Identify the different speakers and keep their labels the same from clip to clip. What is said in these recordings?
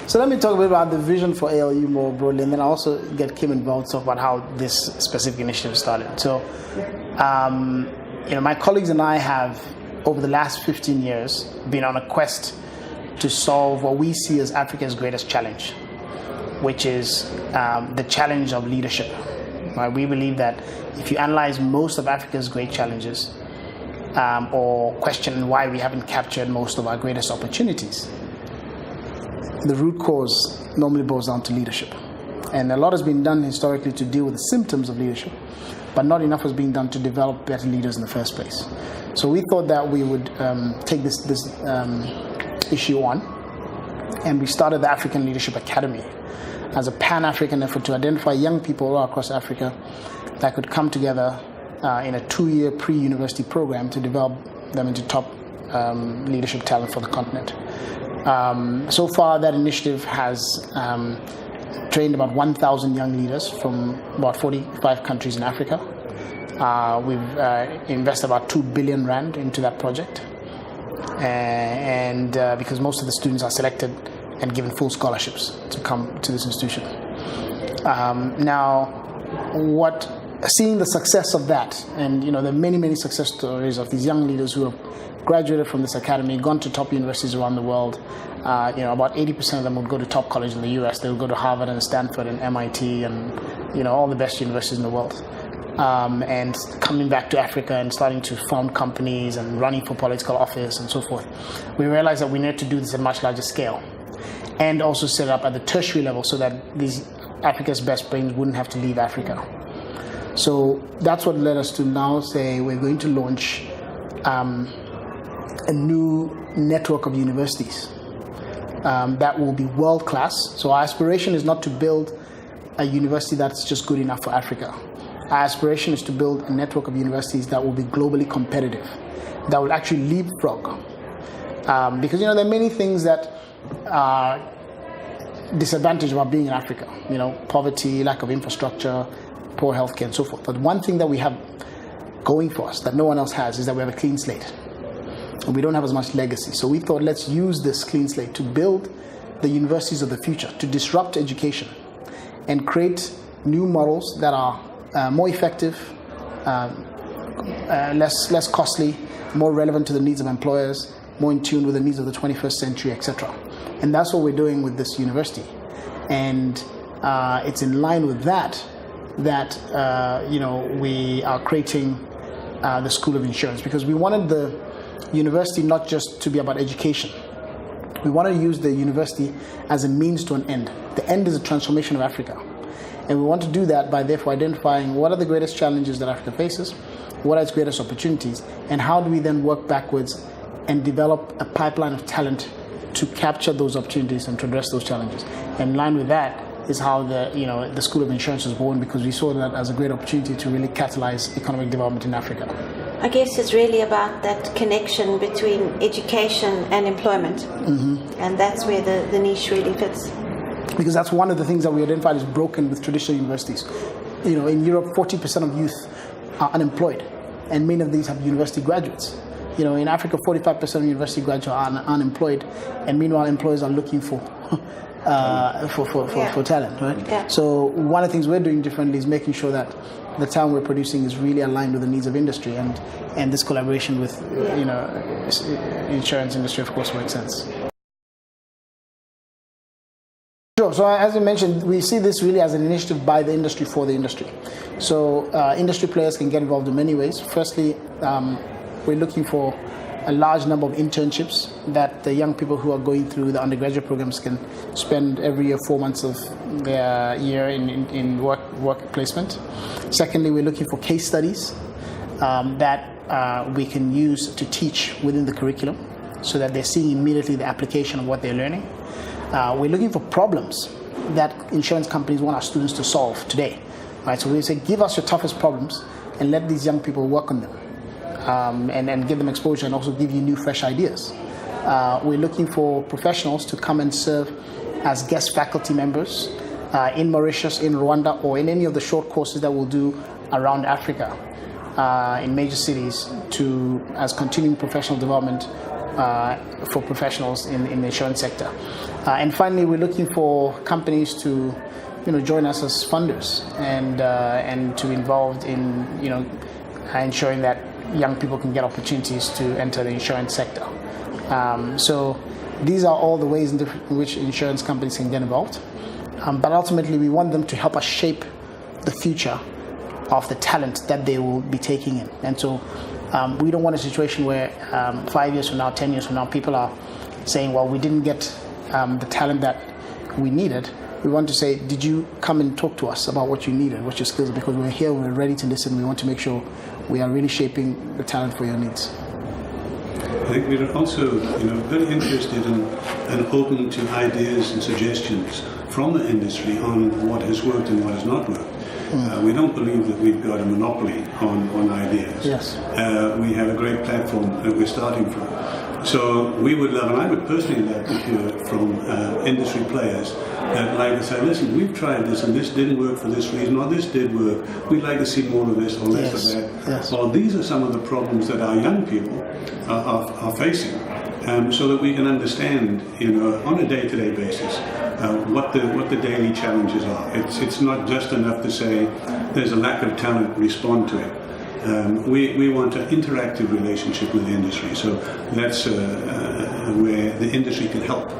Speaker 1: So let me talk a bit about the vision for ALU more broadly, and then I'll also get Kim involved to talk about how this specific initiative started. So, my colleagues and I have, over the last 15 years, been on a quest to solve what we see as Africa's greatest challenge, which is the challenge of leadership. Right? We believe that if you analyze most of Africa's great challenges, or question why we haven't captured most of our greatest opportunities, the root cause normally boils down to leadership. And a lot has been done historically to deal with the symptoms of leadership, but not enough was being done to develop better leaders in the first place. So we thought that we would take this issue on, and we started the African Leadership Academy as a pan-African effort to identify young people all across Africa that could come together in a 2-year pre-university program to develop them into top leadership talent for the continent. So far, that initiative has trained about 1,000 young leaders from about 45 countries in Africa. We've invested about 2 billion rand into that project, and because most of the students are selected and given full scholarships to come to this institution. Seeing the success of that, and there are many success stories of these young leaders who have graduated from this academy, gone to top universities around the world. About 80% of them will go to top colleges in the US. They'll go to Harvard and Stanford and MIT and all the best universities in the world. And coming back to Africa and starting to found companies and running for political office and so forth. We realized that we need to do this at a much larger scale, and also set it up at the tertiary level so that these Africa's best brains wouldn't have to leave Africa. So that's what led us to now say we're going to launch a new network of universities that will be world-class. So our aspiration is not to build a university that's just good enough for Africa. Our aspiration is to build a network of universities that will be globally competitive, that will actually leapfrog. Because there are many things that are disadvantage about being in Africa. Poverty, lack of infrastructure, poor healthcare, and so forth. But one thing that we have going for us that no one else has is that we have a clean slate. And we don't have as much legacy. So we thought, let's use this clean slate to build the universities of the future, to disrupt education and create new models that are more effective, less costly, more relevant to the needs of employers, more in tune with the needs of the 21st century, etc. And that's what we're doing with this university. And it's in line with that we are creating the School of Insurance, because we wanted the university not just to be about education. We want to use the university as a means to an end. The end is a transformation of Africa. And we want to do that by therefore identifying what are the greatest challenges that Africa faces, what are its greatest opportunities, and how do we then work backwards and develop a pipeline of talent to capture those opportunities and to address those challenges. And in line with that is how the School of Insurance was born, because we saw that as a great opportunity to really catalyze economic development in Africa.
Speaker 2: I guess it's really about that connection between education and employment. Mm-hmm. And that's where the niche really fits.
Speaker 1: Because that's one of the things that we identified as broken with traditional universities. In Europe, 40% of youth are unemployed, and many of these have university graduates. In Africa, 45% of university graduates are unemployed, and meanwhile, employers are looking for talent, right? Yeah. So one of the things we're doing differently is making sure that the talent we're producing is really aligned with the needs of industry, and this collaboration with insurance industry, of course, makes sense. Sure. So as I mentioned, we see this really as an initiative by the industry for the industry. So industry players can get involved in many ways. Firstly, we're looking for a large number of internships that the young people who are going through the undergraduate programs can spend every year 4 months of their year in work placement. Secondly, we're looking for case studies that we can use to teach within the curriculum so that they're seeing immediately the application of what they're learning. We're looking for problems that insurance companies want our students to solve today. Right? So we say, give us your toughest problems and let these young people work on them. And give them exposure and also give you new, fresh ideas. We're looking for professionals to come and serve as guest faculty members in Mauritius, in Rwanda, or in any of the short courses that we'll do around Africa in major cities as continuing professional development for professionals in the insurance sector. And finally, we're looking for companies to join us as funders and to be involved in ensuring that young people can get opportunities to enter the insurance sector. So these are all the ways in which insurance companies can get involved. But ultimately, we want them to help us shape the future of the talent that they will be taking in. And so we don't want a situation where 5 years from now, 10 years from now, people are saying, well, we didn't get the talent that we needed. We want to say, did you come and talk to us about what you needed, what your skills are? Because we're here, we're ready to listen. We want to make sure we are really shaping the talent for your needs.
Speaker 3: I think we're also very interested and open to ideas and suggestions from the industry on what has worked and what has not worked. We don't believe that we've got a monopoly on ideas.
Speaker 1: Yes.
Speaker 3: We have a great platform that we're starting from. So we would love, and I would personally love to hear from industry players that like to say, listen, we've tried this and this didn't work for this reason, or this did work. We'd like to see more of this or less of that.
Speaker 1: Yes.
Speaker 3: Or these are some of the problems that our young people are facing, so that we can understand, on a day-to-day basis, what the daily challenges are. It's not just enough to say there's a lack of talent, respond to it. We want an interactive relationship with the industry, so that's where the industry can help.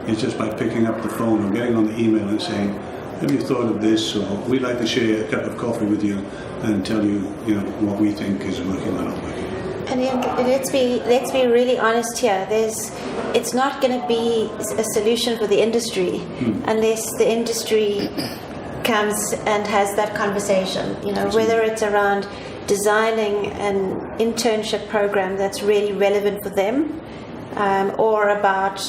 Speaker 3: It's just by picking up the phone or getting on the email and saying, have you thought of this? Or we'd like to share a cup of coffee with you and tell you, what we think is working or not working.
Speaker 2: And let's be really honest here. It's not going to be a solution for the industry unless the industry comes and has that conversation. Whether it's around designing an internship program that's really relevant for them, or about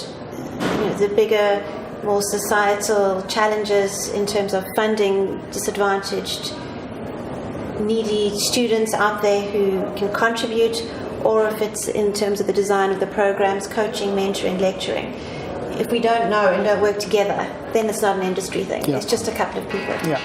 Speaker 2: the bigger, more societal challenges in terms of funding disadvantaged, needy students out there who can contribute, or if it's in terms of the design of the programs, coaching, mentoring, lecturing. If we don't know and don't work together, then it's not an industry thing.
Speaker 1: Yeah.
Speaker 2: It's just a couple of people.
Speaker 1: Yeah.